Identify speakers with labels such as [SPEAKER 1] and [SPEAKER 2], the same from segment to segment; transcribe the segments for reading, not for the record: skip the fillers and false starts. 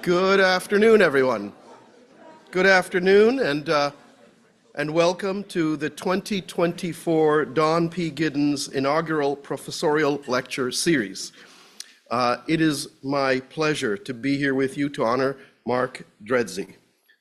[SPEAKER 1] Good afternoon, everyone. Good afternoon, and welcome to the 2024 Don P. Giddens Inaugural Professorial Lecture Series. It is my pleasure to be here with you to honor Mark Dredze,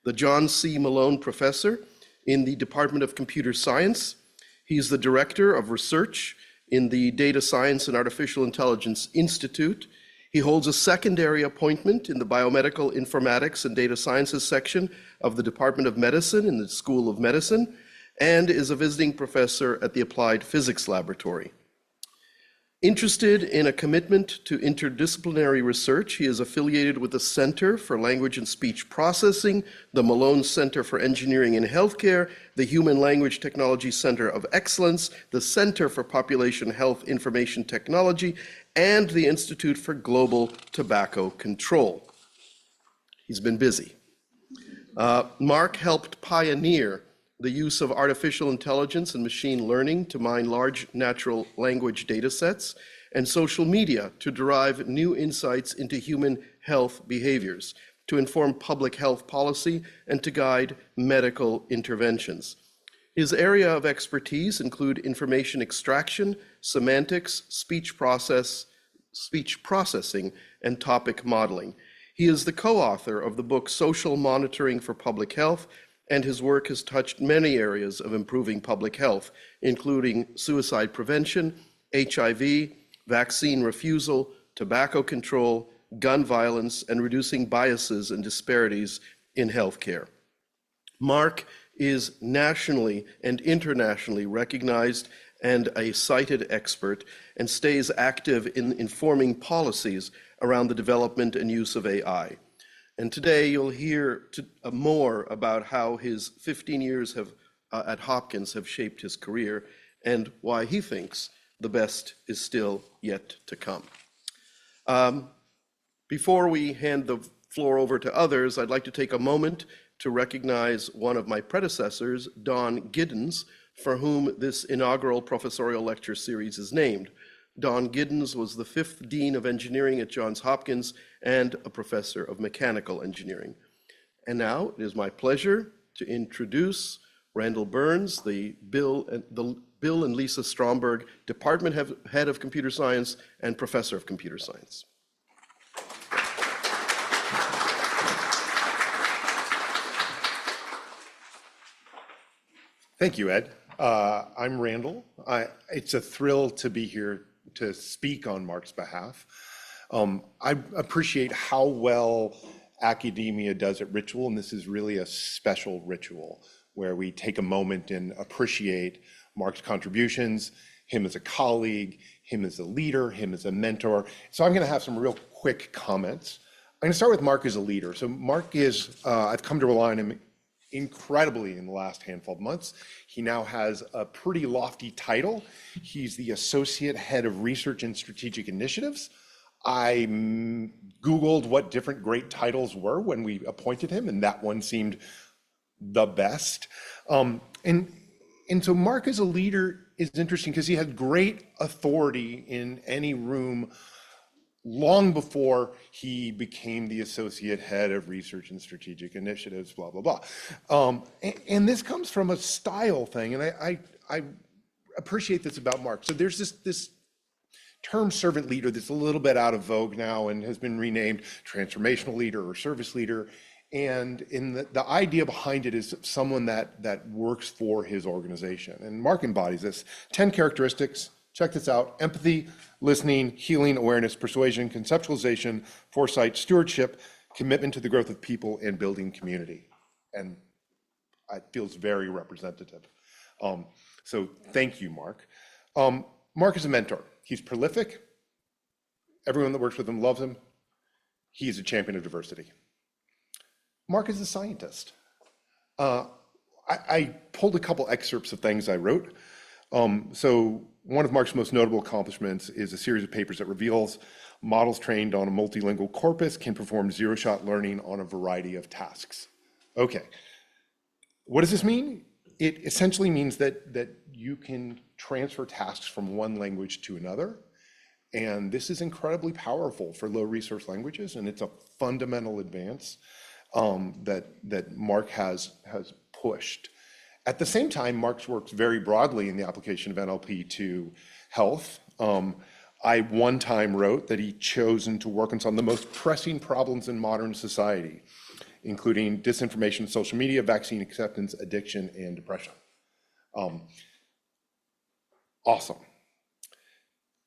[SPEAKER 1] the John C. Malone Professor in the Department of Computer Science. He's the Director of Research in the Data Science and Artificial Intelligence Institute. He holds a secondary appointment in the Biomedical Informatics and Data Sciences section of the Department of Medicine in the School of Medicine, and is a visiting professor at the Applied Physics Laboratory. Interested in a commitment to interdisciplinary research, he is affiliated with the Center for Language and Speech Processing, the Malone Center for Engineering and Healthcare, the Human Language Technology Center of Excellence, the Center for Population Health Information Technology, and the Institute for Global Tobacco Control. He's been busy. Mark helped pioneer the use of artificial intelligence and machine learning to mine large natural language data sets and social media to derive new insights into human health behaviors, to inform public health policy, and to guide medical interventions. His area of expertise include information extraction, semantics, speech processing, and topic modeling. He is the co-author of the book Social Monitoring for Public Health, and his work has touched many areas of improving public health, including suicide prevention, HIV, vaccine refusal, tobacco control, gun violence, and reducing biases and disparities in healthcare. Mark is nationally and internationally recognized and a cited expert, and stays active in informing policies around the development and use of AI. And today you'll hear more about how his 15 years at Hopkins have shaped his career and why he thinks the best is still yet to come. Before we hand the floor over to others, I'd like to take a moment to recognize one of my predecessors, Don Giddens, for whom this inaugural professorial lecture series is named. Don Giddens was the 5th Dean of Engineering at Johns Hopkins and a professor of mechanical engineering. And now it is my pleasure to introduce Randall Burns, the Bill and Lisa Stromberg Department Head of Computer Science and Professor of Computer Science.
[SPEAKER 2] Thank you, Ed. I'm Randall. It's a thrill to be here to speak on Mark's behalf. I appreciate how well academia does at Ritual, and this is really a special ritual where we take a moment and appreciate Mark's contributions, him as a colleague, him as a leader, him as a mentor. So I'm going to have some real quick comments. I'm going to start with Mark as a leader. So Mark is, I've come to rely on him incredibly in the last handful of months. He now has a pretty lofty title. He's the Associate Head of Research and Strategic Initiatives. I Googled what different great titles were when we appointed him, and that one seemed the best. And so Mark as a leader is interesting because he had great authority in any room long before he became the Associate Head of Research and Strategic Initiatives, blah, blah, blah. And this comes from a style thing, and I appreciate this about Mark. So there's this term servant leader that's a little bit out of vogue now and has been renamed transformational leader or service leader. And the idea behind it is someone that works for his organization. And Mark embodies this. 10 characteristics. Check this out: empathy, listening, healing, awareness, persuasion, conceptualization, foresight, stewardship, commitment to the growth of people, and building community. And it feels very representative. So thank you, Mark. Mark is a mentor. He's prolific. Everyone that works with him loves him. He is a champion of diversity. Mark is a scientist. I pulled a couple excerpts of things I wrote. So one of Mark's most notable accomplishments is a series of papers that reveals models trained on a multilingual corpus can perform zero-shot learning on a variety of tasks. Okay, what does this mean? It essentially means that you can transfer tasks from one language to another And this is incredibly powerful for low resource languages, and it's a fundamental advance that Mark has pushed. At the same time, Mark works very broadly in the application of NLP to health. I one time wrote that he'd chosen to work on some of the most pressing problems in modern society, including disinformation, social media, vaccine acceptance, addiction, and depression. Awesome.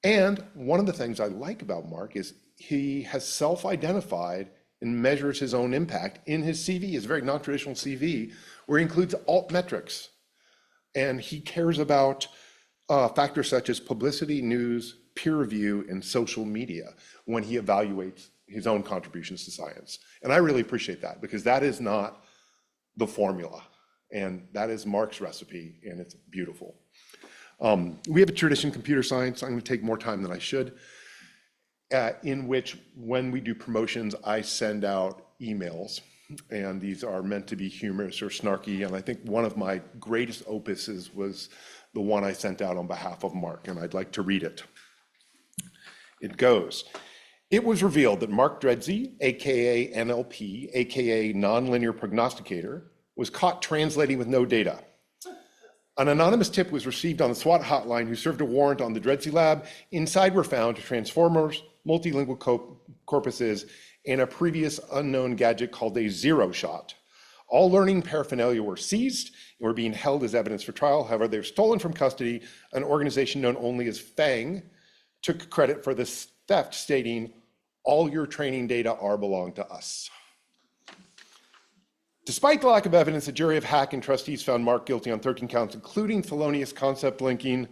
[SPEAKER 2] And one of the things I like about Mark is he has self-identified and measures his own impact in his CV, his very non-traditional CV, where he includes alt metrics. And he cares about factors such as publicity, news, peer review, and social media when he evaluates his own contributions to science. And I really appreciate that, because that is not the formula. And that is Mark's recipe, and it's beautiful. We have a tradition in computer science, I'm going to take more time than I should, in which when we do promotions, I send out emails, and these are meant to be humorous or snarky. And I think one of my greatest opuses was the one I sent out on behalf of Mark, and I'd like to read it. It goes, it was revealed that Mark Dredze, AKA NLP, AKA nonlinear prognosticator, was caught translating with no data. An anonymous tip was received on the SWAT hotline who served a warrant on the Dredze lab. Inside were found transformers, multilingual corpuses, and a previous unknown gadget called a zero shot. All learning paraphernalia were seized and were being held as evidence for trial. However, they were stolen from custody. An organization known only as FANG took credit for this theft, stating, all your training data belong to us. Despite the lack of evidence, the jury of Hack and trustees found Mark guilty on 13 counts, including felonious concept linking.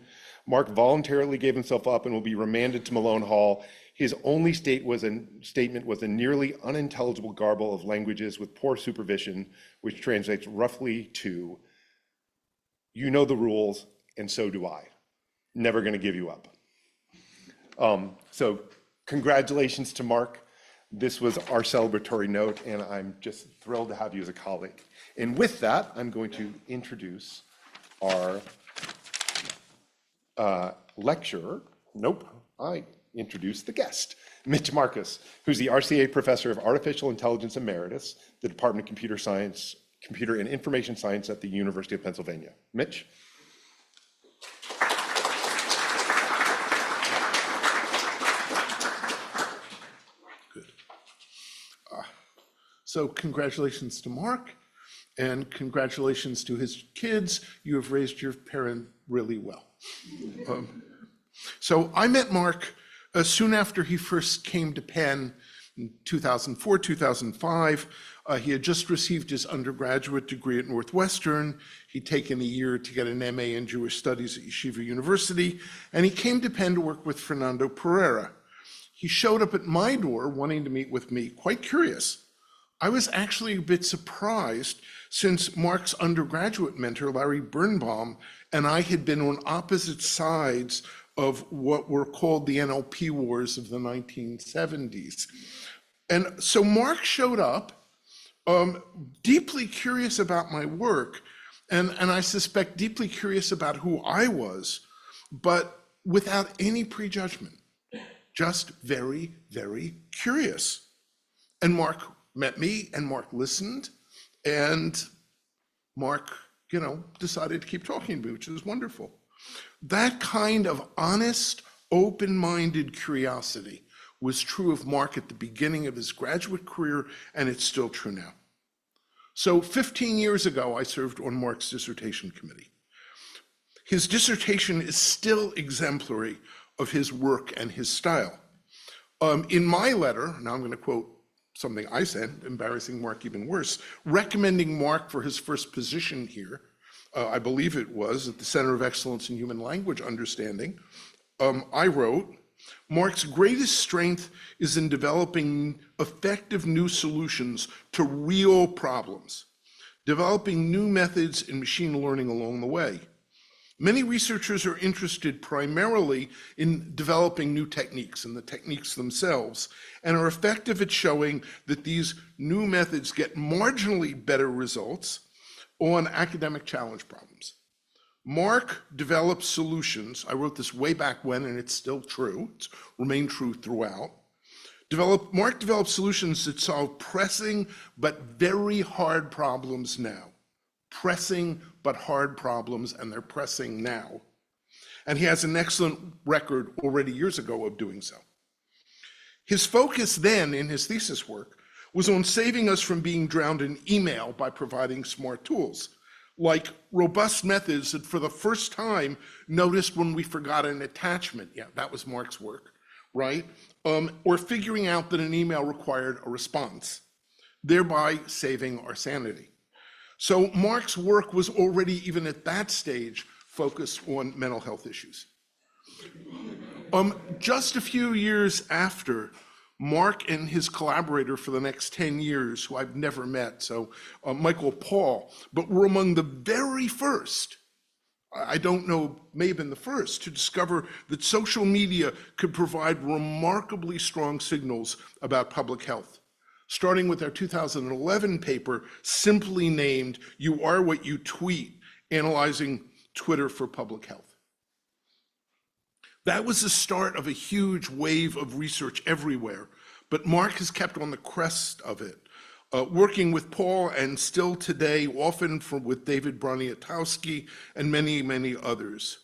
[SPEAKER 2] Mark voluntarily gave himself up and will be remanded to Malone Hall. His only statement was a nearly unintelligible garble of languages with poor supervision, which translates roughly to, you know the rules, and so do I. Never going to give you up. So congratulations to Mark. This was our celebratory note, and I'm just thrilled to have you as a colleague. And with that, I'm going to introduce our lecturer. Nope, I introduced the guest, Mitch Marcus, who's the RCA Professor of Artificial Intelligence Emeritus, the Department of Computer Science, Computer and Information Science at the University of Pennsylvania. Mitch?
[SPEAKER 3] So congratulations to Mark, and congratulations to his kids. You have raised your parent really well. So I met Mark soon after he first came to Penn in 2004, 2005. He had just received his undergraduate degree at Northwestern. He'd taken a year to get an MA in Jewish Studies at Yeshiva University, and he came to Penn to work with Fernando Pereira. He showed up at my door wanting to meet with me, quite curious. I was actually a bit surprised, since Mark's undergraduate mentor, Larry Birnbaum, and I had been on opposite sides of what were called the NLP wars of the 1970s. And so Mark showed up, deeply curious about my work, and I suspect deeply curious about who I was, but without any prejudgment, just very, very curious. And Mark met me, and Mark listened, and Mark, decided to keep talking to me, which is wonderful. That kind of honest, open-minded curiosity was true of Mark at the beginning of his graduate career, and it's still true now. So 15 years ago, I served on Mark's dissertation committee. His dissertation is still exemplary of his work and his style. In my letter, now I'm going to quote something I said, embarrassing Mark even worse, recommending Mark for his first position here, I believe it was at the Center of Excellence in Human Language Understanding, I wrote, Mark's greatest strength is in developing effective new solutions to real problems, developing new methods in machine learning along the way. Many researchers are interested primarily in developing new techniques and the techniques themselves, and are effective at showing that these new methods get marginally better results on academic challenge problems. Mark developed solutions. I wrote this way back when, and it's still true. It's remained true throughout. Mark developed solutions that solve pressing but very hard problems now. Pressing but hard problems, and they're pressing now. And he has an excellent record already years ago of doing so. His focus then in his thesis work was on saving us from being drowned in email by providing smart tools, like robust methods that for the first time noticed when we forgot an attachment. Yeah, that was Mark's work, right? Or figuring out that an email required a response, thereby saving our sanity. So Mark's work was already, even at that stage, focused on mental health issues. Just a few years after, Mark and his collaborator for the next 10 years, who I've never met, so Michael Paul, but were among the very first, I don't know, may have been the first, to discover that social media could provide remarkably strong signals about public health, starting with our 2011 paper simply named "You Are What You Tweet," analyzing Twitter for public health. That was the start of a huge wave of research everywhere, but Mark has kept on the crest of it, working with Paul and still today, often with David Broniatowski and many, many others.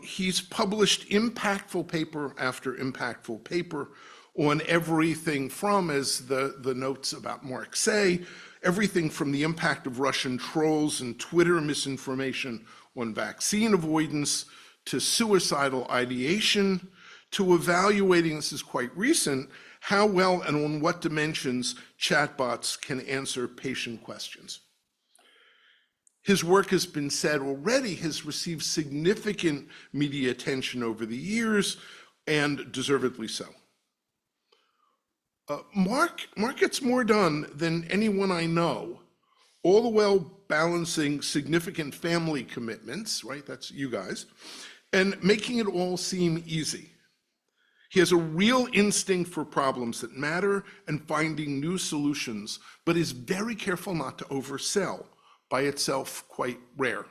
[SPEAKER 3] He's published impactful paper after impactful paper on everything from, as the notes about Mark say, everything from the impact of Russian trolls and Twitter misinformation on vaccine avoidance, to suicidal ideation, to evaluating, this is quite recent, how well and on what dimensions chatbots can answer patient questions. His work has been said already, has received significant media attention over the years, and deservedly so. Mark gets more done than anyone I know, all the while balancing significant family commitments, right? That's you guys, and making it all seem easy. He has a real instinct for problems that matter and finding new solutions, but is very careful not to oversell, by itself quite rare.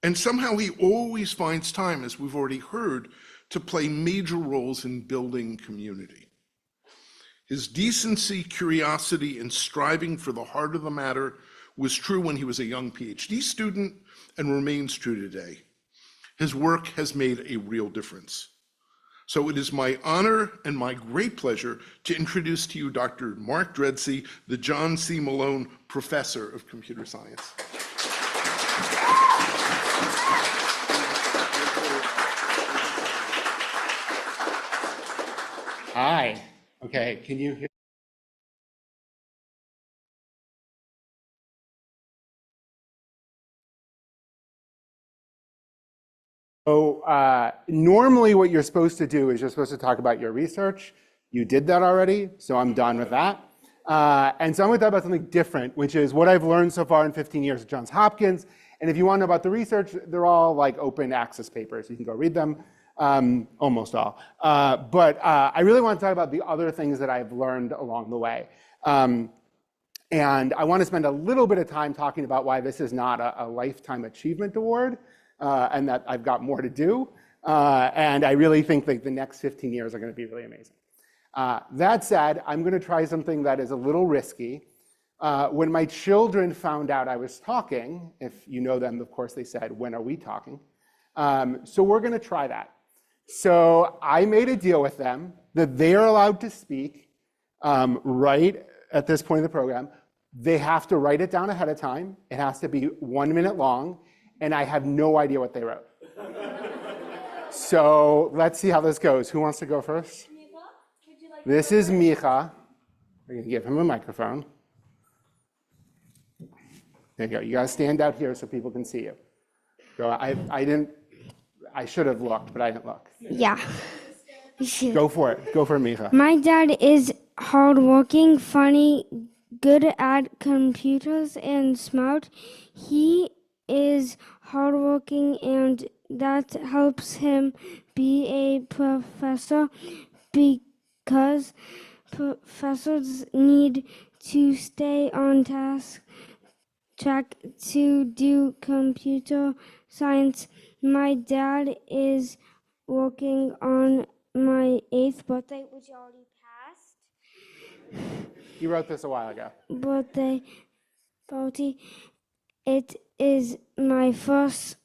[SPEAKER 3] And somehow he always finds time, as we've already heard, to play major roles in building community. His decency, curiosity, and striving for the heart of the matter was true when he was a young PhD student and remains true today. His work has made a real difference. So it is my honor and my great pleasure to introduce to you Dr. Mark Dredze, the John C. Malone Professor of Computer Science.
[SPEAKER 4] Hi. Okay, can you hear? So normally what you're supposed to do is you're supposed to talk about your research. You did that already, so I'm done with that. And so I'm going to talk about something different, which is what I've learned so far in 15 years at Johns Hopkins. And if you want to know about the research, they're all like open access papers. You can go read them, almost all. But I really want to talk about the other things that I've learned along the way. And I want to spend a little bit of time talking about why this is not a Lifetime Achievement Award, and that I've got more to do. And I really think that the next 15 years are going to be really amazing. That said, I'm going to try something that is a little risky. When my children found out I was talking, if you know them, of course, they said, "When are we talking?" So we're going to try that. So I made a deal with them that they are allowed to speak right at this point in the program. They have to write it down ahead of time. It has to be 1 minute long, and I have no idea what they wrote. So let's see how this goes. Who wants to go first? This is Micha. We're going to give him a microphone. There you go. You got to stand out here so people can see you. Go. I should have looked, but I didn't look.
[SPEAKER 5] Yeah.
[SPEAKER 3] Go for it. Go for it, Micha.
[SPEAKER 5] My dad is hardworking, funny, good at computers, and smart. He is hardworking, and that helps him be a professor because professors need to stay on task track to do computer science. My dad is working on my 8th birthday, which already passed.
[SPEAKER 4] You wrote this a while ago.
[SPEAKER 5] Birthday party. It is my first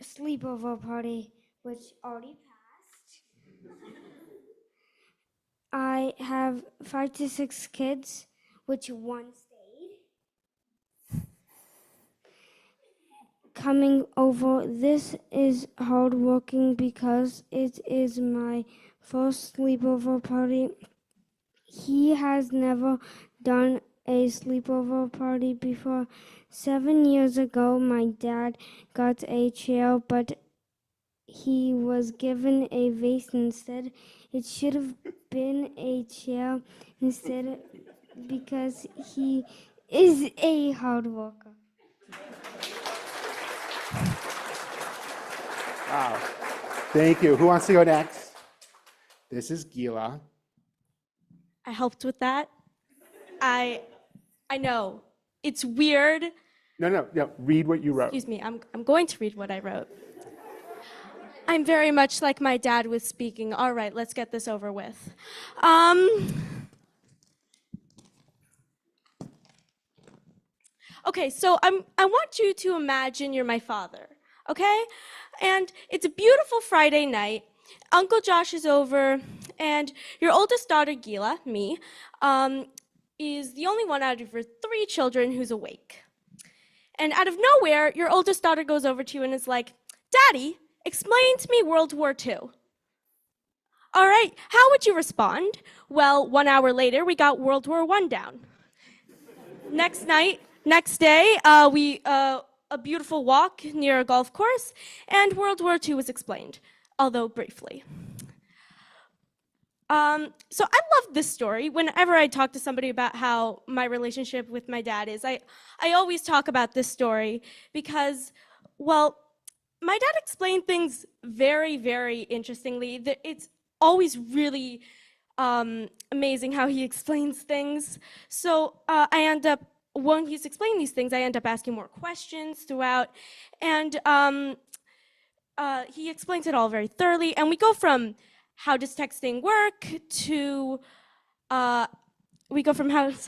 [SPEAKER 5] sleepover party, which already passed. I have 5 to 6 kids, which one stayed. Coming over, this is hardworking because it is my first sleepover party. He has never done a sleepover party before. 7 years ago, my dad got a chair, but he was given a vase instead. It should have been a chair instead because he is a hard worker.
[SPEAKER 4] Wow. Thank you. Who wants to go next? This is Gila.
[SPEAKER 6] I helped with that. I know. It's weird.
[SPEAKER 4] No. Read what you wrote.
[SPEAKER 6] Excuse me. I'm going to read what I wrote. I'm very much like my dad with speaking. All right, let's get this over with. Okay, so I want you to imagine you're my father, okay? And it's a beautiful Friday night. Uncle Josh is over, and your oldest daughter, Gila, me, is the only one out of your 3 children who's awake. And out of nowhere, your oldest daughter goes over to you and is like, Daddy, explain to me World War II. All right, how would you respond? Well, 1 hour later, we got World War I down. Next day, a beautiful walk near a golf course, and World War II was explained, although briefly. So I love this story. Whenever I talk to somebody about how my relationship with my dad is, I always talk about this story because, well, my dad explained things very, very interestingly. It's always really amazing how he explains things. So when he's explaining these things, I end up asking more questions throughout. And he explains it all very thoroughly. And we go from how does texting work to we go from how does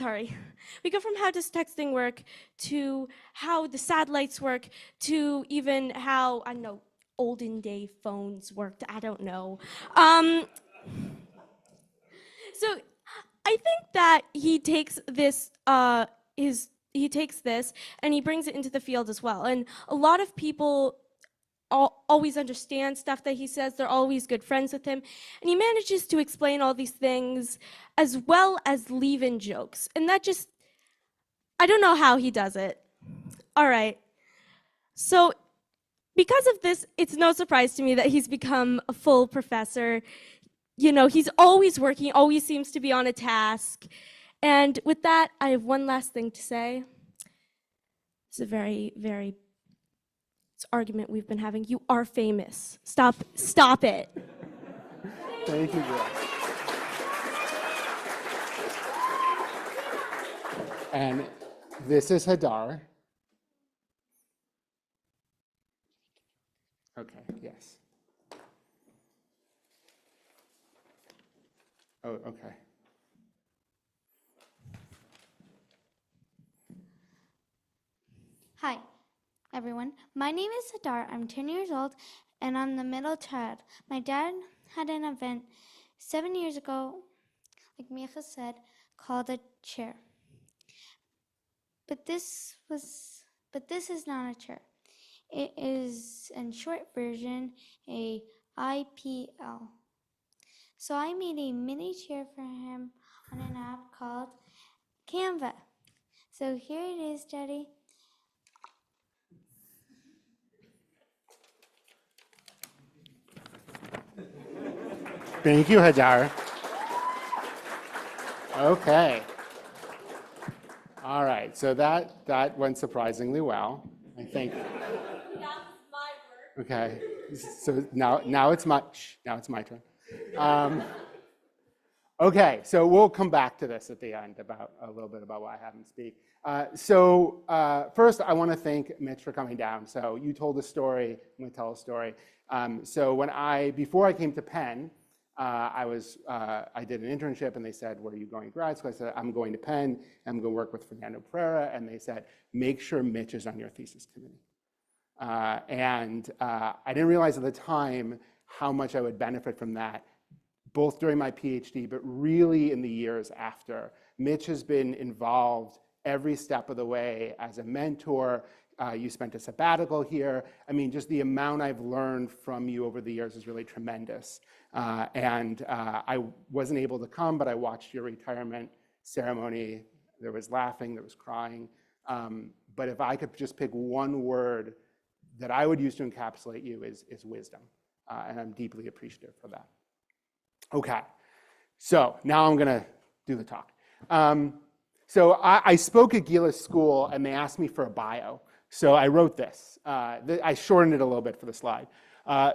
[SPEAKER 6] texting work to how the satellites work to even how, I don't know, olden day phones worked. I don't know. So I think that he takes this he takes this and he brings it into the field as well. And a lot of people always understand stuff that he says. They're always good friends with him. And he manages to explain all these things as well as leave in jokes. And that just, I don't know how he does it. All right. So because of this, it's no surprise to me that he's become a full professor. You know, he's always working, always seems to be on a task. And with that, I have one last thing to say. It's a very, very argument we've been having. You are famous. Stop it.
[SPEAKER 4] Thank you, Gila. And this is Hadar. Okay, yes. Oh, okay.
[SPEAKER 7] Hi, everyone. My name is Hadar. I'm 10 years old, and I'm the middle child. My dad had an event 7 years ago, like Micha said, called a chair. But this is not a chair. It is, in short version, a IPL. So I made a mini chair for him on an app called Canva. So here it is, Daddy.
[SPEAKER 4] Thank you, Hadar. Okay. All right, so that went surprisingly well, I think.
[SPEAKER 6] That was my work.
[SPEAKER 4] Okay, so now it's my turn. Okay, so we'll come back to this at the end about a little bit about why I haven't speak. First, I want to thank Mitch for coming down. So you told a story. I'm going to tell a story. Before I came to Penn, I did an internship, and they said, "Where are you going to grad school?" I said, "I'm going to Penn. I'm going to work with Fernando Pereira." And they said, "Make sure Mitch is on your thesis committee." I didn't realize at the time how much I would benefit from that, both during my PhD, but really in the years after. Mitch has been involved every step of the way as a mentor. You spent a sabbatical here. I mean, just the amount I've learned from you over the years is really tremendous. I wasn't able to come, but I watched your retirement ceremony. There was laughing, there was crying. But if I could just pick one word that I would use to encapsulate you is wisdom. And I'm deeply appreciative for that. Okay, so now I'm gonna do the talk. I spoke at Giddens School, and they asked me for a bio. So I wrote this. I shortened it a little bit for the slide.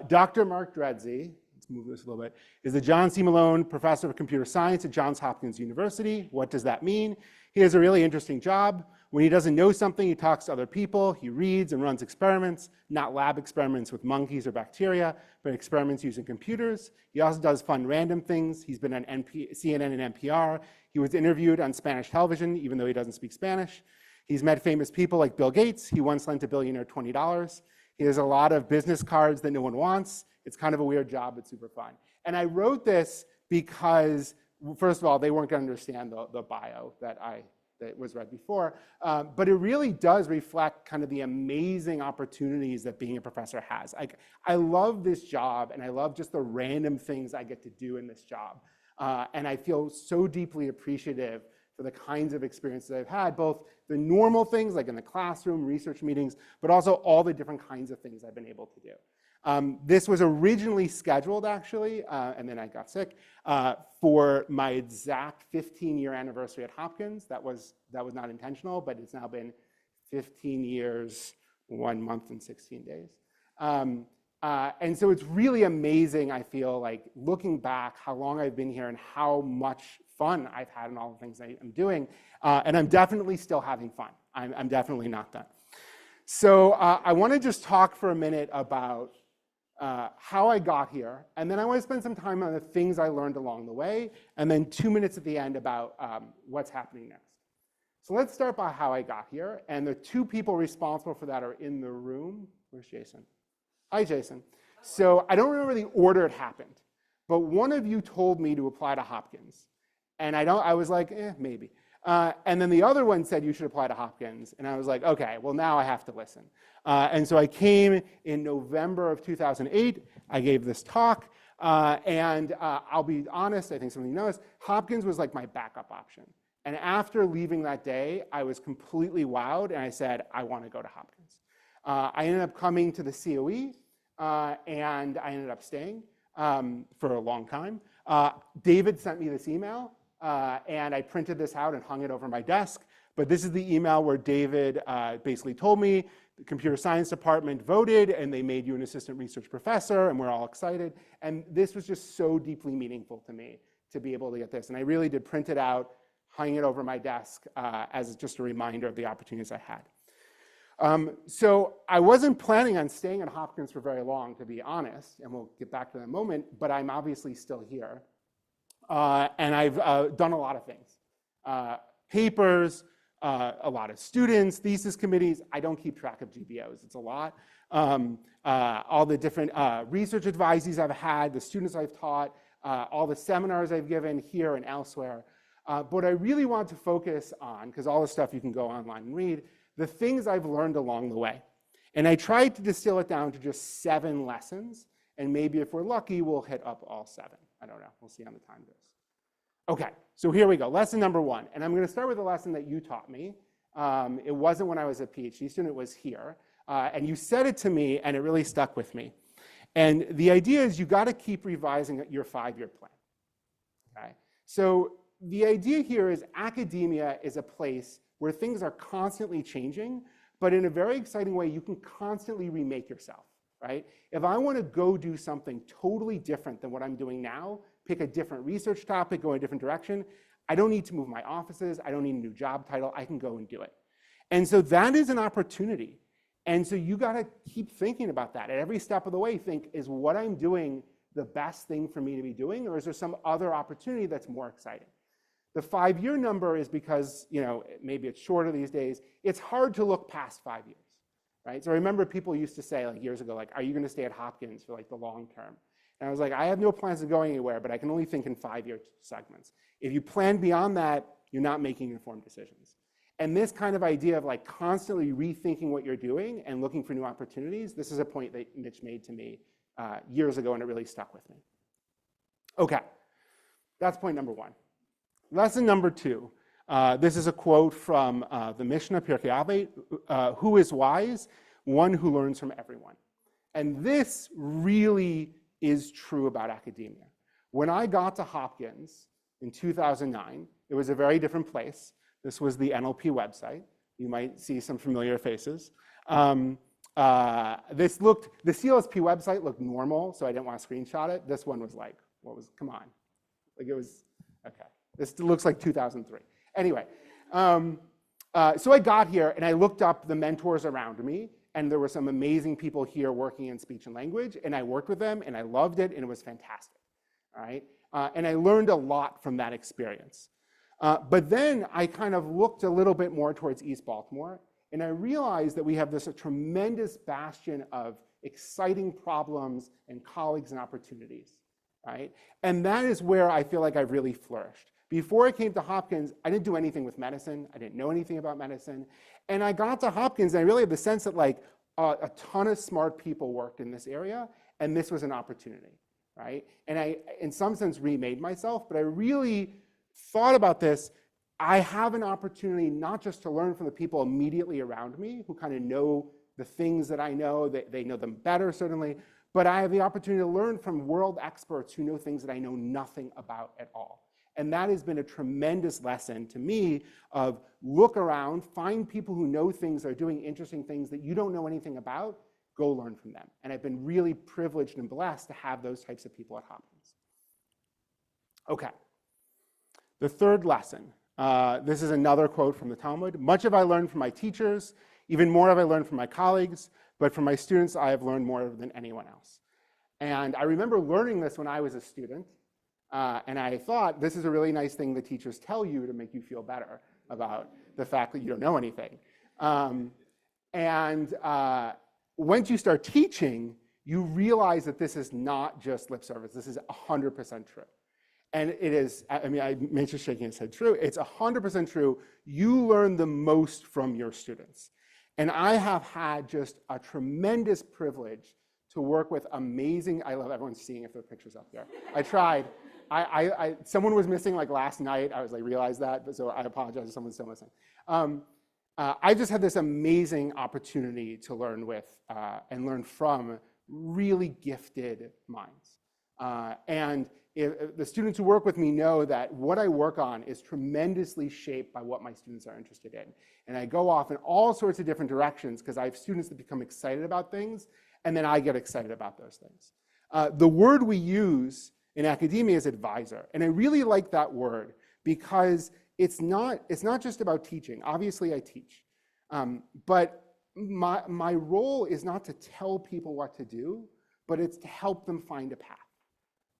[SPEAKER 4] Dr. Mark Dredze, let's move this a little bit, is the John C. Malone Professor of Computer Science at Johns Hopkins University. What does that mean? He has a really interesting job. When he doesn't know something, he talks to other people. He reads and runs experiments, not lab experiments with monkeys or bacteria, but experiments using computers. He also does fun random things. He's been on CNN and NPR. He was interviewed on Spanish television, even though he doesn't speak Spanish. He's met famous people like Bill Gates. He once lent a billionaire $20. He has a lot of business cards that no one wants. It's kind of a weird job, but super fun. And I wrote this because, first of all, they weren't going to understand the bio that was read before, but it really does reflect kind of the amazing opportunities that being a professor has. I love this job, and I love just the random things I get to do in this job. And I feel so deeply appreciative for the kinds of experiences I've had, both the normal things like in the classroom, research meetings, but also all the different kinds of things I've been able to do. This was originally scheduled, actually, and then I got sick, for my exact 15-year anniversary at Hopkins. That was not intentional, but it's now been 15 years, 1 month, and 16 days. And so it's really amazing, I feel like, looking back, how long I've been here and how much fun I've had in all the things I'm doing. And I'm definitely still having fun. I'm definitely not done. So I want to just talk for a minute about how I got here, and then I want to spend some time on the things I learned along the way, and then 2 minutes at the end about what's happening next. So let's start by how I got here, and the two people responsible for that are in the room. Where's Jason? Hi, Jason. So I don't remember the order it happened, but one of you told me to apply to Hopkins, and I was like, maybe. And then the other one said you should apply to Hopkins, and I was like, okay, well now I have to listen. And so I came in November of 2008. I gave this talk, and I'll be honest, I think some of you know this, Hopkins was like my backup option. And after leaving that day, I was completely wowed, and I said, I want to go to Hopkins. I ended up coming to the COE, and I ended up staying for a long time. David sent me this email, and I printed this out and hung it over my desk. But this is the email where David basically told me the computer science department voted, and they made you an assistant research professor, and we're all excited. And this was just so deeply meaningful to me to be able to get this. And I really did print it out, hung it over my desk as just a reminder of the opportunities I had. So I wasn't planning on staying at Hopkins for very long, to be honest, and we'll get back to that in a moment, but I'm obviously still here. And I've done a lot of things. Papers, a lot of students, thesis committees. I don't keep track of GBOs, it's a lot. All the different research advisees I've had, the students I've taught, all the seminars I've given here and elsewhere. But what I really want to focus on, because all this stuff you can go online and read, the things I've learned along the way. And I tried to distill it down to just 7 lessons, and maybe if we're lucky, we'll hit up all 7. I don't know, we'll see how the time goes. Okay, so here we go, lesson number 1. And I'm gonna start with a lesson that you taught me. It wasn't when I was a PhD student, it was here. And you said it to me, and it really stuck with me. And the idea is you gotta keep revising your 5-year plan, okay? So the idea here is academia is a place where things are constantly changing, but in a very exciting way, you can constantly remake yourself, right? If I want to go do something totally different than what I'm doing now, pick a different research topic, go in a different direction, I don't need to move my offices, I don't need a new job title, I can go and do it. And so that is an opportunity. And so you gotta keep thinking about that. At every step of the way, think, is what I'm doing the best thing for me to be doing, or is there some other opportunity that's more exciting? The 5-year number is because, maybe it's shorter these days, it's hard to look past 5 years, right? So I remember people used to say like years ago, like, are you gonna stay at Hopkins for like the long term? And I was like, I have no plans of going anywhere, but I can only think in 5-year segments. If you plan beyond that, you're not making informed decisions. And this kind of idea of like constantly rethinking what you're doing and looking for new opportunities, this is a point that Mitch made to me years ago, and it really stuck with me. Okay, that's point number 1. Lesson number 2. This is a quote from the Mishnah, Pirkei Avot, who is wise? One who learns from everyone. And this really is true about academia. When I got to Hopkins in 2009, it was a very different place. This was the NLP website. You might see some familiar faces. The CLSP website looked normal, so I didn't want to screenshot it. This one was like, come on. Like it was, okay. This looks like 2003. Anyway, so I got here and I looked up the mentors around me, and there were some amazing people here working in speech and language, and I worked with them and I loved it and it was fantastic, all right? And I learned a lot from that experience. But then I kind of looked a little bit more towards East Baltimore, and I realized that we have this tremendous bastion of exciting problems and colleagues and opportunities, right? And that is where I feel like I've really flourished. Before I came to Hopkins, I didn't do anything with medicine. I didn't know anything about medicine. And I got to Hopkins, and I really had the sense that like a ton of smart people worked in this area, and this was an opportunity, right? And I, in some sense, remade myself, but I really thought about this. I have an opportunity not just to learn from the people immediately around me who kind of know the things that I know, they know them better certainly, but I have the opportunity to learn from world experts who know things that I know nothing about at all. And that has been a tremendous lesson to me of look around, find people who know things, are doing interesting things that you don't know anything about, go learn from them. And I've been really privileged and blessed to have those types of people at Hopkins. Okay. The third lesson, this is another quote from the Talmud. Much have I learned from my teachers, even more have I learned from my colleagues, but from my students I have learned more than anyone else. And I remember learning this when I was a student, and I thought this is a really nice thing the teachers tell you to make you feel better about the fact that you don't know anything. Once you start teaching, you realize that this is not just lip service. This is 100% true. And it is, I mean, Mitch is shaking his head true. It's 100% true. You learn the most from your students. And I have had just a tremendous privilege to work with amazing, I love everyone's seeing if there are pictures up there. I tried. Someone was missing like last night. I was like, realized that, but so I apologize if someone's still missing. I just had this amazing opportunity to learn with and learn from really gifted minds. And the students who work with me know that what I work on is tremendously shaped by what my students are interested in. And I go off in all sorts of different directions because I have students that become excited about things, and then I get excited about those things. The word we use in academia is advisor. And I really like that word because it's not just about teaching. Obviously, I teach. But my role is not to tell people what to do, but it's to help them find a path.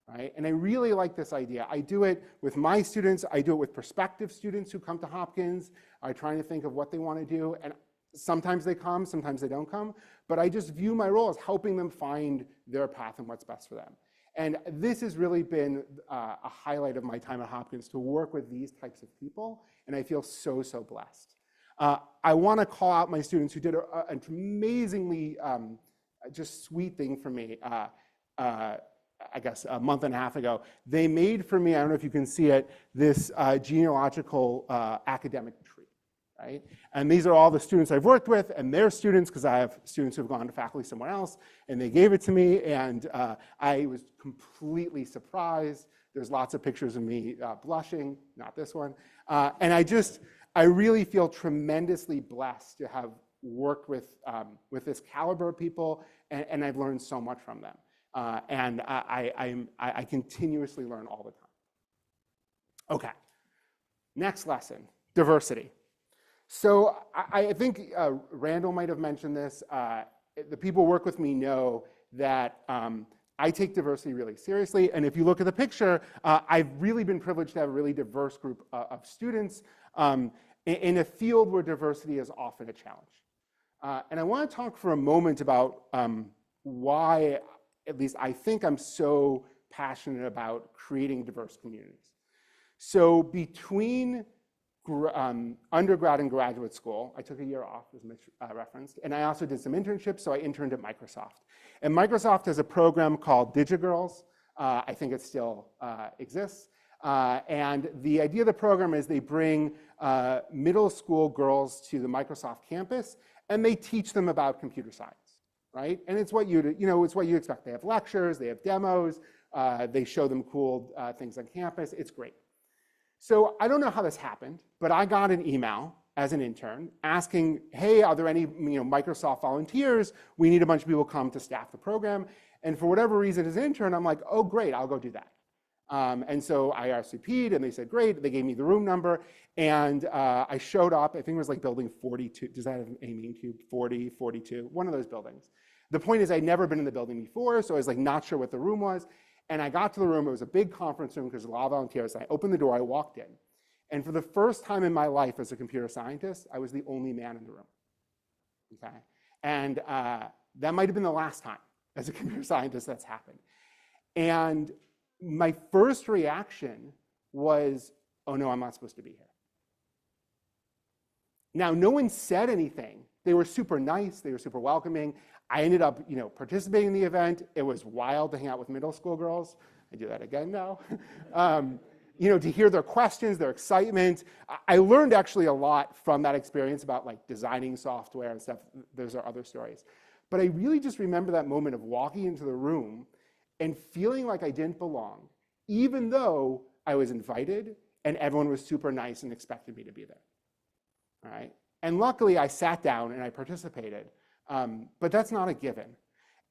[SPEAKER 4] Right? And I really like this idea. I do it with my students. I do it with prospective students who come to Hopkins, are trying to think of what they want to do. And sometimes they come, sometimes they don't come. But I just view my role as helping them find their path and what's best for them. And this has really been a highlight of my time at Hopkins, to work with these types of people. And I feel so, so blessed. I want to call out my students who did an amazingly just sweet thing for me. I guess a month and a half ago, they made for me, I don't know if you can see it, this genealogical academic tree, right? And these are all the students I've worked with and their students, because I have students who have gone to faculty somewhere else, and they gave it to me, and I was completely surprised. There's lots of pictures of me blushing, not this one. And I really feel tremendously blessed to have worked with this caliber of people, and I've learned so much from them. And I continuously learn all the time. Okay, next lesson, diversity. So I think Randall might have mentioned this. The people who work with me know that I take diversity really seriously. And if you look at the picture, I've really been privileged to have a really diverse group of students in a field where diversity is often a challenge. And I want to talk for a moment about why, at least I think I'm so passionate about creating diverse communities. So between undergrad and graduate school, I took a year off, as Mitch referenced, and I also did some internships, so I interned at Microsoft. And Microsoft has a program called DigiGirls. I think it still exists. And the idea of the program is they bring middle school girls to the Microsoft campus, and they teach them about computer science, right? And it's what it's what you expect. They have lectures, they have demos, they show them cool things on campus. It's great. So I don't know how this happened, but I got an email as an intern asking, hey, are there any Microsoft volunteers? We need a bunch of people to come to staff the program. And for whatever reason, as an intern, I'm like, oh, great, I'll go do that. And so I RSVP'd, and they said, great. They gave me the room number, and I showed up. I think it was like building 42. Does that have a mean cube? 40, 42, one of those buildings. The point is I'd never been in the building before, so I was like not sure what the room was. And I got to the room. It was a big conference room because a lot of volunteers. I opened the door. I walked in. And for the first time in my life as a computer scientist, I was the only man in the room. Okay? And that might have been the last time as a computer scientist that's happened. And my first reaction was, oh no, I'm not supposed to be here. Now, no one said anything. They were super nice. They were super welcoming. I ended up, participating in the event. It was wild to hang out with middle school girls. I do that again now. To hear their questions, their excitement. I learned actually a lot from that experience about like designing software and stuff. Those are other stories. But I really just remember that moment of walking into the room and feeling like I didn't belong, even though I was invited and everyone was super nice and expected me to be there. All right. And luckily I sat down and I participated. But that's not a given.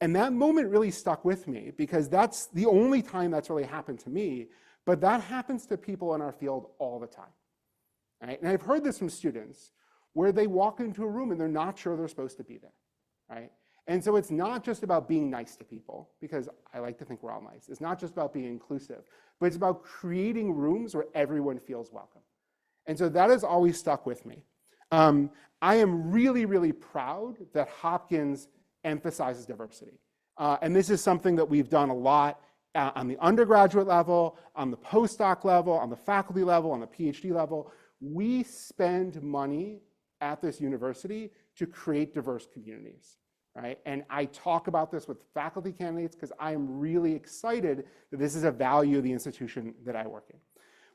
[SPEAKER 4] And that moment really stuck with me because that's the only time that's really happened to me. But that happens to people in our field all the time. Right? And I've heard this from students where they walk into a room and they're not sure they're supposed to be there. Right? And so it's not just about being nice to people, because I like to think we're all nice. It's not just about being inclusive, but it's about creating rooms where everyone feels welcome. And so that has always stuck with me. I am really, really proud that Hopkins emphasizes diversity. And this is something that we've done a lot on the undergraduate level, on the postdoc level, on the faculty level, on the PhD level. We spend money at this university to create diverse communities, right? And I talk about this with faculty candidates because I am really excited that this is a value of the institution that I work in.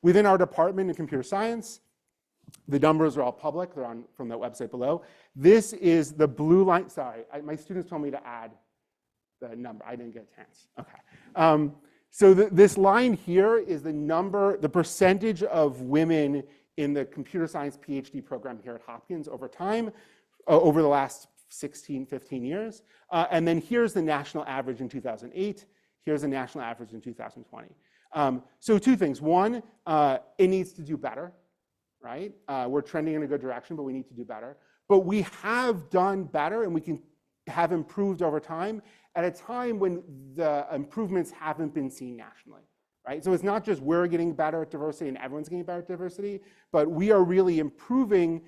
[SPEAKER 4] Within our department in computer science, the numbers are all public. They're on from the website below. This is the blue line. Sorry, my students told me to add the number. I didn't get a chance. Okay. So this line here is the number, the percentage of women in the computer science PhD program here at Hopkins over time, over the last 16, 15 years. And then here's the national average in 2008. Here's the national average in 2020. So two things. One, it needs to do better. Right? We're trending in a good direction, but we need to do better. But we have done better, and we can have improved over time at a time when the improvements haven't been seen nationally. Right? So it's not just we're getting better at diversity and everyone's getting better at diversity, but we are really improving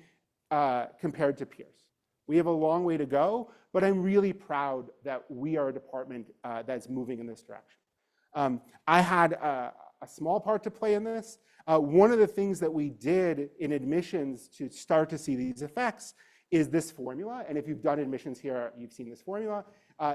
[SPEAKER 4] compared to peers. We have a long way to go, but I'm really proud that we are a department that's moving in this direction. I had a small part to play in this. One of the things that we did in admissions to start to see these effects is this formula. And if you've done admissions here, you've seen this formula.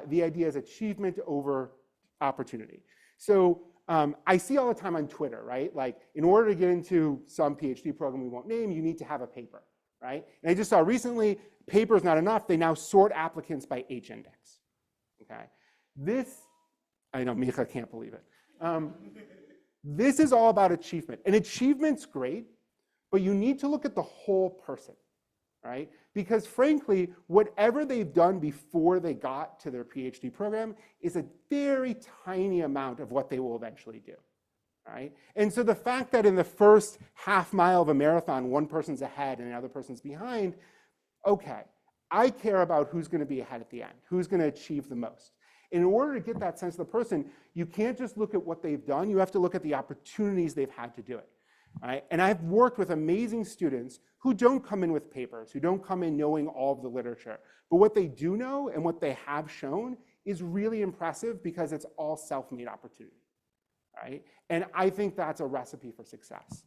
[SPEAKER 4] The idea is achievement over opportunity. So I see all the time on Twitter, right? Like, in order to get into some PhD program we won't name, you need to have a paper, right? And I just saw recently, paper is not enough. They now sort applicants by H-index, okay? I know Mika can't believe it. This is all about achievement. And achievement's great, but you need to look at the whole person, right? Because frankly, whatever they've done before they got to their PhD program is a very tiny amount of what they will eventually do. Right? And so the fact that in the first half mile of a marathon, one person's ahead and another person's behind, okay, I care about who's going to be ahead at the end, who's going to achieve the most. In order to get that sense of the person, you can't just look at what they've done, you have to look at the opportunities they've had to do it. Right? And I've worked with amazing students who don't come in with papers, who don't come in knowing all of the literature. But what they do know and what they have shown is really impressive because it's all self-made opportunity. Right? And I think that's a recipe for success.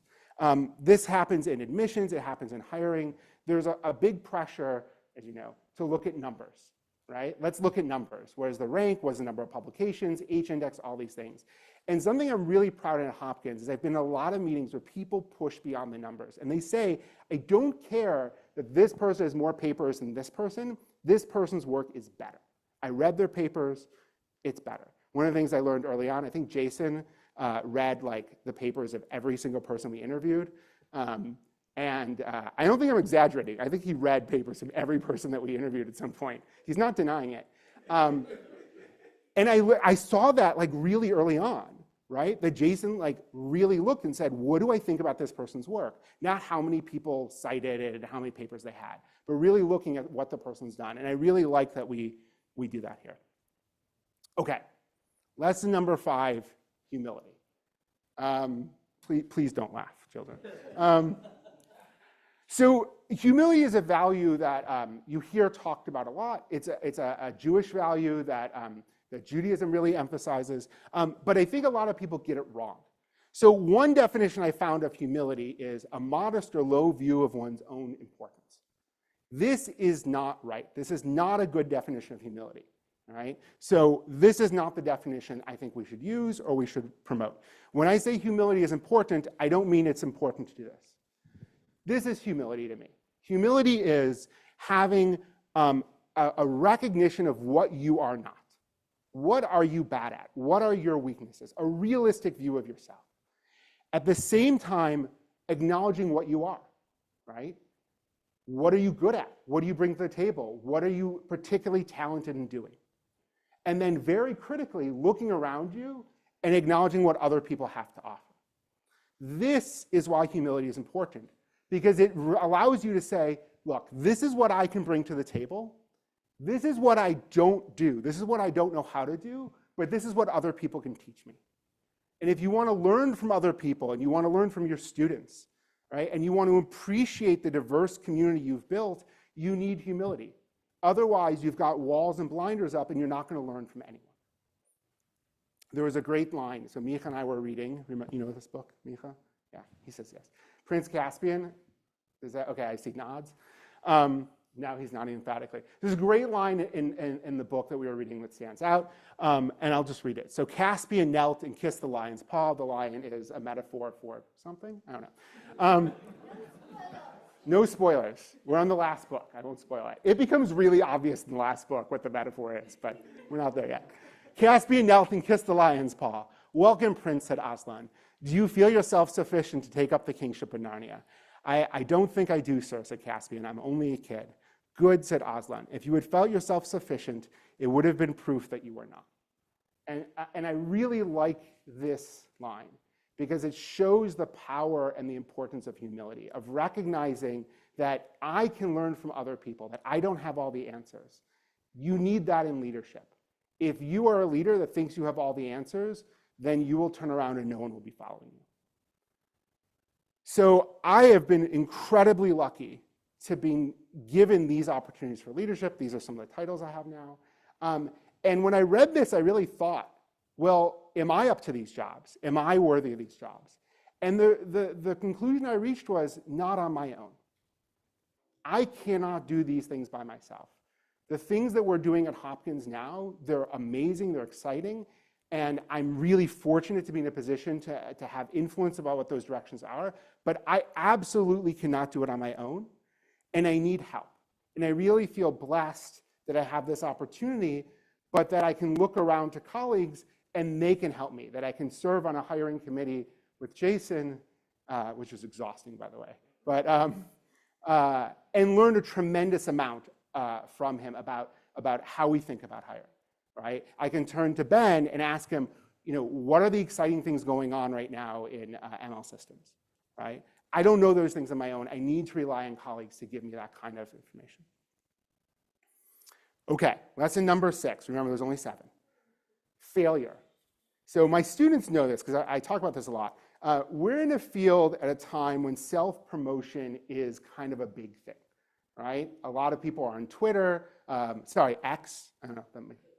[SPEAKER 4] This happens in admissions, it happens in hiring. There's a big pressure, as you know, to look at numbers, right? Let's look at numbers. Where's the rank, what's the number of publications, H-index, all these things. And something I'm really proud of at Hopkins is I've been in a lot of meetings where people push beyond the numbers. And they say, I don't care that this person has more papers than this person's work is better. I read their papers, it's better. One of the things I learned early on, I think Jason read like the papers of every single person we interviewed. I don't think I'm exaggerating. I think he read papers from every person that we interviewed at some point. He's not denying it. And I saw that like really early on, right? That Jason like really looked and said, what do I think about this person's work? Not how many people cited it and how many papers they had, but really looking at what the person's done. And I really like that we do that here. Okay, lesson number 5, humility. Please don't laugh, children. So humility is a value that you hear talked about a lot. It's a Jewish value that Judaism really emphasizes, but I think a lot of people get it wrong. So one definition I found of humility is a modest or low view of one's own importance. This is not right. This is not a good definition of humility. All right? So this is not the definition I think we should use or we should promote. When I say humility is important, I don't mean it's important to do this. This is humility to me. Humility is having a recognition of what you are not. What are you bad at? What are your weaknesses? A realistic view of yourself. At the same time, acknowledging what you are, right? What are you good at? What do you bring to the table? What are you particularly talented in doing? And then very critically, looking around you and acknowledging what other people have to offer. This is why humility is important, because it allows you to say, look, this is what I can bring to the table. This is what I don't do. This is what I don't know how to do, but this is what other people can teach me. And if you want to learn from other people and you want to learn from your students, right, and you want to appreciate the diverse community you've built, you need humility. Otherwise, you've got walls and blinders up and you're not going to learn from anyone. There was a great line. So Micha and I were reading. You know this book, Micha? Yeah, he says yes. Prince Caspian. Is that okay? I see nods. Now he's nodding emphatically. There's a great line in the book that we were reading that stands out, and I'll just read it. So Caspian knelt and kissed the lion's paw. The lion is a metaphor for something. I don't know. No spoilers. We're on the last book. I won't spoil it. It becomes really obvious in the last book what the metaphor is, but we're not there yet. Caspian knelt and kissed the lion's paw. Welcome, Prince, said Aslan. Do you feel yourself sufficient to take up the kingship of Narnia? I don't think I do, sir, said Caspian. I'm only a kid. Good, said Aslan. If you had felt yourself sufficient, it would have been proof that you were not. And I really like this line, because it shows the power and the importance of humility, of recognizing that I can learn from other people, that I don't have all the answers. You need that in leadership. If you are a leader that thinks you have all the answers, then you will turn around and no one will be following you. So I have been incredibly lucky to be given these opportunities for leadership. These are some of the titles I have now. And when I read this, I really thought, well, am I up to these jobs? Am I worthy of these jobs? And the conclusion I reached was not on my own. I cannot do these things by myself. The things that we're doing at Hopkins now, they're amazing, they're exciting, and I'm really fortunate to be in a position to have influence about what those directions are, but I absolutely cannot do it on my own, and I need help. And I really feel blessed that I have this opportunity, but that I can look around to colleagues and they can help me, that I can serve on a hiring committee with Jason, which is exhausting, by the way. But and learned a tremendous amount from him about how we think about hire, right? I can turn to Ben and ask him, what are the exciting things going on right now in ML systems, right? I don't know those things on my own. I need to rely on colleagues to give me that kind of information. Okay, lesson number 6. Remember, there's only 7. Failure. So my students know this because I talk about this a lot. We're in a field at a time when self-promotion is kind of a big thing, right? A lot of people are on Twitter, X. I don't know,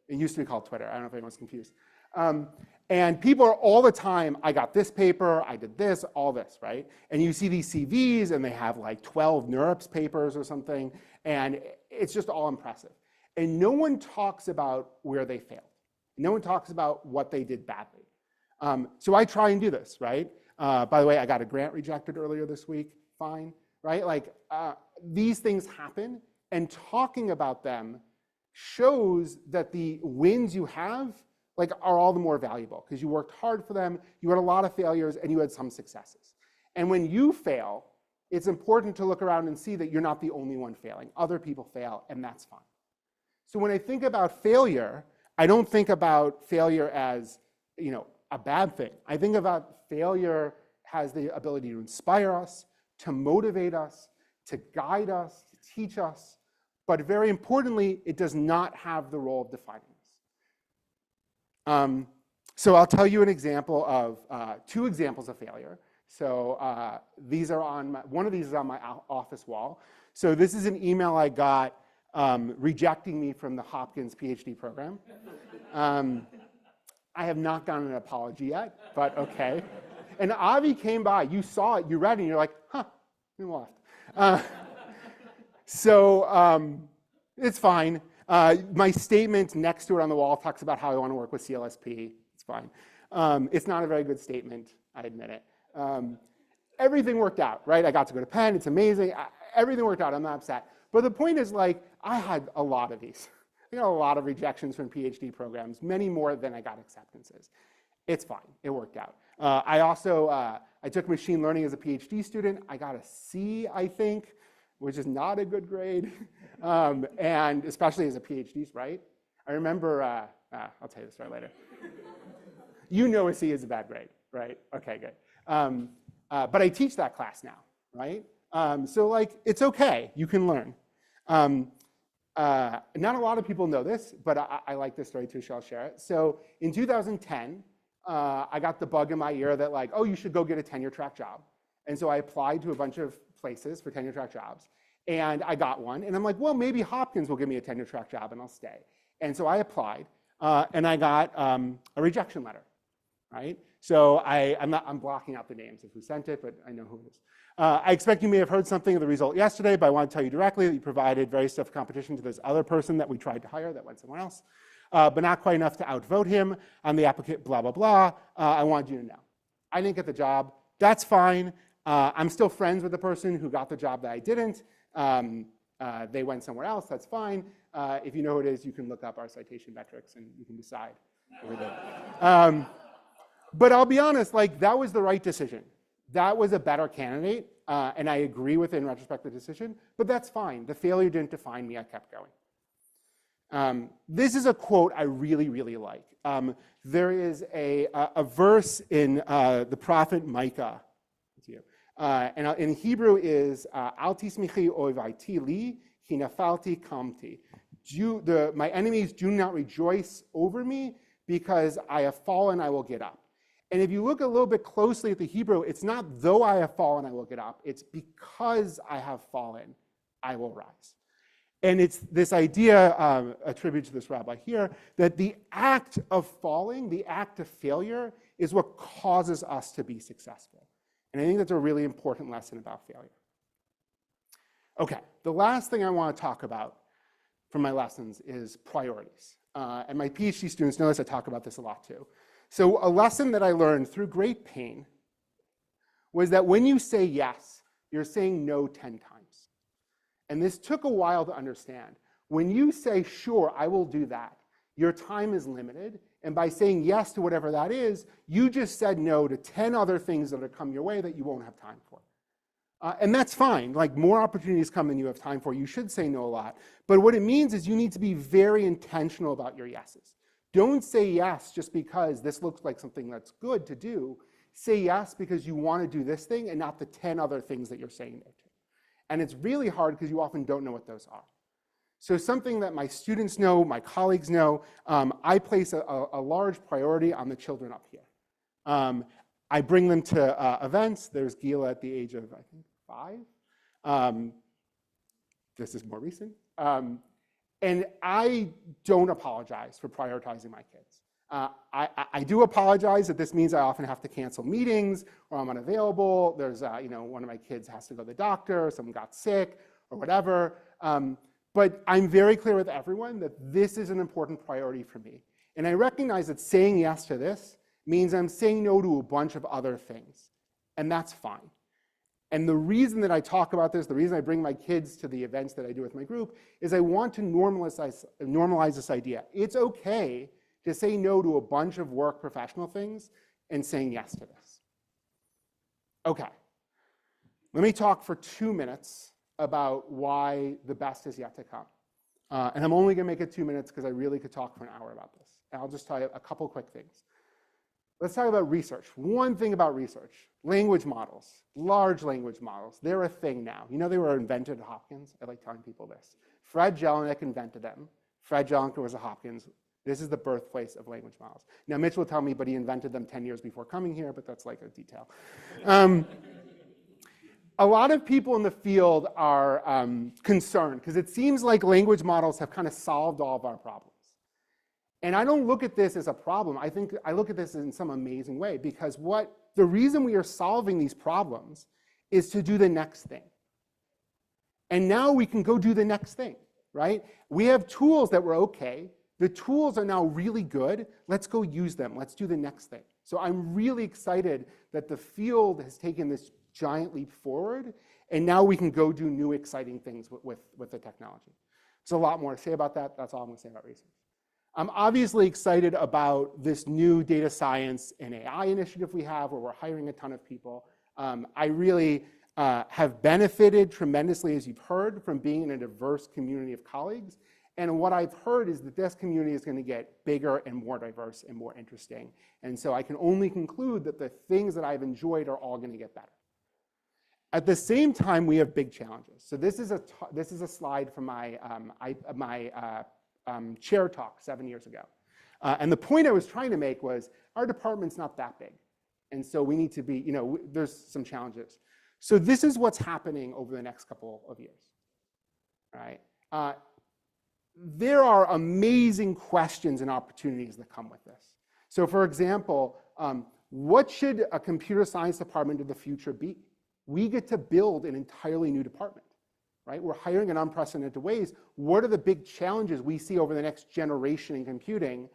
[SPEAKER 4] it used to be called Twitter. I don't know if anyone's confused. And people are all the time, I got this paper, I did this, all this, right? And you see these CVs and they have like 12 NeurIPS papers or something, and it's just all impressive. And no one talks about where they failed. No one talks about what they did badly. So I try and do this, right? By the way, I got a grant rejected earlier this week, fine, right? Like these things happen, and talking about them shows that the wins you have are all the more valuable because you worked hard for them, you had a lot of failures, and you had some successes. And when you fail, it's important to look around and see that you're not the only one failing. Other people fail, and that's fine. So when I think about failure, I don't think about failure as, a bad thing. I think about failure has the ability to inspire us, to motivate us, to guide us, to teach us, but very importantly, it does not have the role of defining us. So I'll tell you an example of 2 examples of failure. So these are on one of these is on my office wall. So this is an email I got rejecting me from the Hopkins PhD program. I have not gotten an apology yet, but okay. And Avi came by, you saw it, you read it, and you're like, huh, you left. It's fine. My statement next to it on the wall talks about how I want to work with CLSP. It's fine. It's not a very good statement, I admit it. Everything worked out, right? I got to go to Penn, it's amazing. Everything worked out, I'm not upset. But the point is, I had a lot of these. I got a lot of rejections from PhD programs, many more than I got acceptances. It's fine, it worked out. I took machine learning as a PhD student. I got a C, I think, which is not a good grade, and especially as a PhD, right? I remember, I'll tell you the story later. You know a C is a bad grade, right? Okay, good. But I teach that class now, right? So it's okay, you can learn. Not a lot of people know this, but I like this story too, so I'll share it. So in 2010, I got the bug in my ear that oh, you should go get a tenure track job. And so I applied to a bunch of places for tenure track jobs, and I got one. And I'm like, well, maybe Hopkins will give me a tenure track job and I'll stay. And so I applied, and I got a rejection letter, right? So I'm blocking out the names of who sent it, but I know who it is. I expect you may have heard something of the result yesterday, but I want to tell you directly that you provided very stiff competition to this other person that we tried to hire that went somewhere else, but not quite enough to outvote him on the applicant, blah, blah, blah. I wanted you to know. I didn't get the job. That's fine. I'm still friends with the person who got the job that I didn't. They went somewhere else. That's fine. If you know who it is, you can look up our citation metrics and you can decide everything. But I'll be honest, that was the right decision. That was a better candidate, and I agree with, in retrospect, the decision, but that's fine. The failure didn't define me. I kept going. This is a quote I really, really like. There is a verse in the prophet Micah, and in Hebrew is Al tismichi oivaiti li ki nafalti kamti. My enemies do not rejoice over me because I have fallen, I will get up. And if you look a little bit closely at the Hebrew, it's not though I have fallen, I will get up. It's because I have fallen, I will rise. And it's this idea attributed to this rabbi here, that the act of falling, the act of failure, is what causes us to be successful. And I think that's a really important lesson about failure. Okay, the last thing I want to talk about from my lessons is priorities. And my PhD students know this, I talk about this a lot too. So a lesson that I learned through great pain was that when you say yes, you're saying no 10 times. And this took a while to understand. When you say, sure, I will do that, your time is limited. And by saying yes to whatever that is, you just said no to 10 other things that have come your way that you won't have time for. And that's fine. Like, more opportunities come than you have time for. You should say no a lot. But what it means is you need to be very intentional about your yeses. Don't say yes just because this looks like something that's good to do. Say yes because you want to do this thing and not the 10 other things that you're saying no to. And it's really hard because you often don't know what those are. So something that my students know, my colleagues know, I place a large priority on the children up here. I bring them to events. There's Gila at the age of, I think, 5. This is more recent. And I don't apologize for prioritizing my kids. I do apologize that this means I often have to cancel meetings or I'm unavailable. There's, one of my kids has to go to the doctor, someone got sick or whatever. But I'm very clear with everyone that this is an important priority for me. And I recognize that saying yes to this means I'm saying no to a bunch of other things. And that's fine. And the reason that I talk about this, the reason I bring my kids to the events that I do with my group, is I want to normalize this idea. It's okay to say no to a bunch of work professional things and saying yes to this. Okay. Let me talk for 2 minutes about why the best is yet to come. And I'm only going to make it 2 minutes because I really could talk for an hour about this. And I'll just tell you a couple quick things. Let's talk about research. One thing about research, language models, large language models, they're a thing now. You know they were invented at Hopkins? I like telling people this. Fred Jelinek invented them. Fred Jelinek was at Hopkins. This is the birthplace of language models. Now, Mitch will tell me, but he invented them 10 years before coming here, but that's like a detail. A lot of people in the field are concerned because it seems like language models have kind of solved all of our problems. And I don't look at this as a problem. I look at this in some amazing way because the reason we are solving these problems is to do the next thing. And now we can go do the next thing, right? We have tools that were okay. The tools are now really good. Let's go use them. Let's do the next thing. So I'm really excited that the field has taken this giant leap forward, and now we can go do new exciting things with the technology. There's a lot more to say about that. That's all I'm going to say about research. I'm obviously excited about this new data science and AI initiative we have where we're hiring a ton of people. I really have benefited tremendously, as you've heard, from being in a diverse community of colleagues. And what I've heard is that this community is going to get bigger and more diverse and more interesting. And so I can only conclude that the things that I've enjoyed are all going to get better. At the same time, we have big challenges. So this is a slide from my chair talk 7 years ago. And the point I was trying to make was our department's not that big. And so we need to be, there's some challenges. So this is what's happening over the next couple of years, right? There are amazing questions and opportunities that come with this. So for example, what should a computer science department of the future be? We get to build an entirely new department, right? We're hiring in unprecedented ways. What are the big challenges we see over the next generation in computing?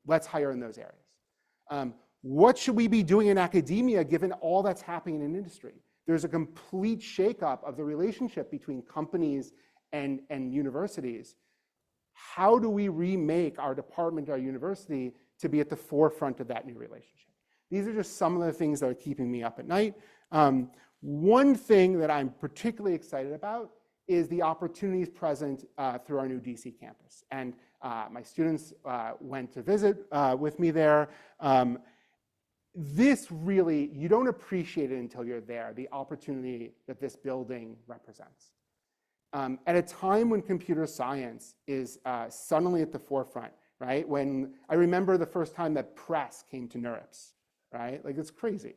[SPEAKER 4] Let's hire in those areas. What should we be doing in academia given all that's happening in industry? There's a complete shakeup of the relationship between companies and universities. How do we remake our department, our university, to be at the forefront of that new relationship? These are just some of the things that are keeping me up at night. One thing that I'm particularly excited about is the opportunities present through our new DC campus. And my students went to visit with me there. This really, you don't appreciate it until you're there, the opportunity that this building represents. At a time when computer science is suddenly at the forefront, right? When I remember the first time that press came to NeurIPS, right? Like, it's crazy.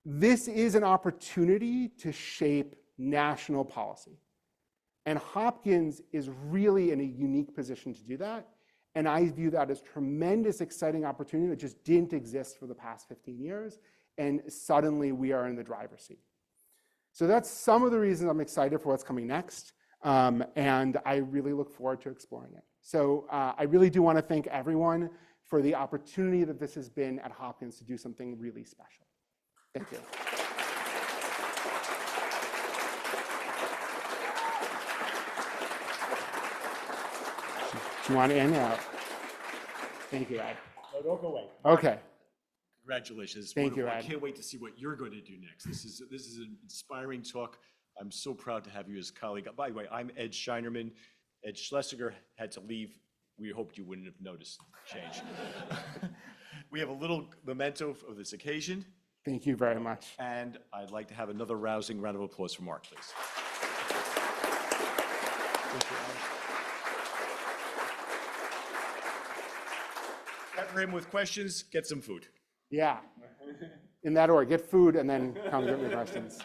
[SPEAKER 4] This is an opportunity to shape national policy. And Hopkins is really in a unique position to do that. And I view that as tremendous, exciting opportunity that just didn't exist for the past 15 years. And suddenly we are in the driver's seat. So that's some of the reasons I'm excited for what's coming next. And I really look forward to exploring it. So I really do want to thank everyone for the opportunity that this has been at Hopkins to do something really special. Thank you. Do you want in or out? Thank you, Ed.
[SPEAKER 8] No, don't go away.
[SPEAKER 4] Okay.
[SPEAKER 8] Congratulations.
[SPEAKER 4] Thank you,
[SPEAKER 8] Wonderful. I
[SPEAKER 4] Ed.
[SPEAKER 8] can't wait to see what you're going to do next. This is an inspiring talk. I'm so proud to have you as a colleague. By the way, I'm Ed Scheinerman. Ed Schlesinger had to leave. We hoped you wouldn't have noticed change. We have a little memento of this occasion,
[SPEAKER 4] Thank you very much.
[SPEAKER 8] and I'd like to have another rousing round of applause for Mark, please. Pepper him with questions, get some food.
[SPEAKER 4] Yeah. In that order, get food and then come get me questions.